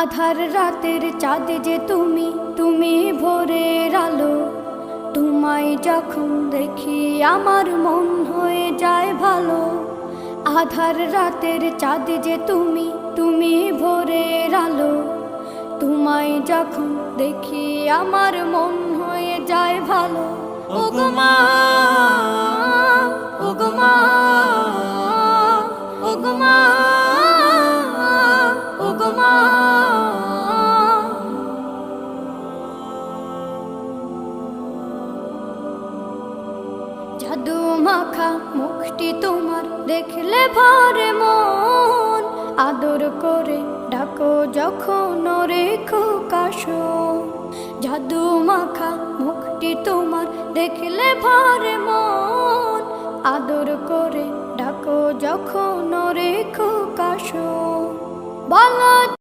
আধার রাতের চাঁদ যে তুমি, তুমি ভোরের আলো। তোমায় যখন দেখি আমার মন হয়ে যায় ভালো। আধার রাতের চাঁদ যে তুমি, তুমি ভোরের আলো। তোমায় যখন দেখি আমার মন হয়ে যায় ভালো। ওগো মা, ওগো মা, ওগো মা, ওগো মা। জাদু মাখা মুখটি তোমার দেখলে ভরে মন। আদর করে ডাকো যখন রেখো কাশন। জাদু মাখা মুখটি তোমার দেখলে ভরে মন। আদর করে ডাকো যখন রেখো কাশন। বলো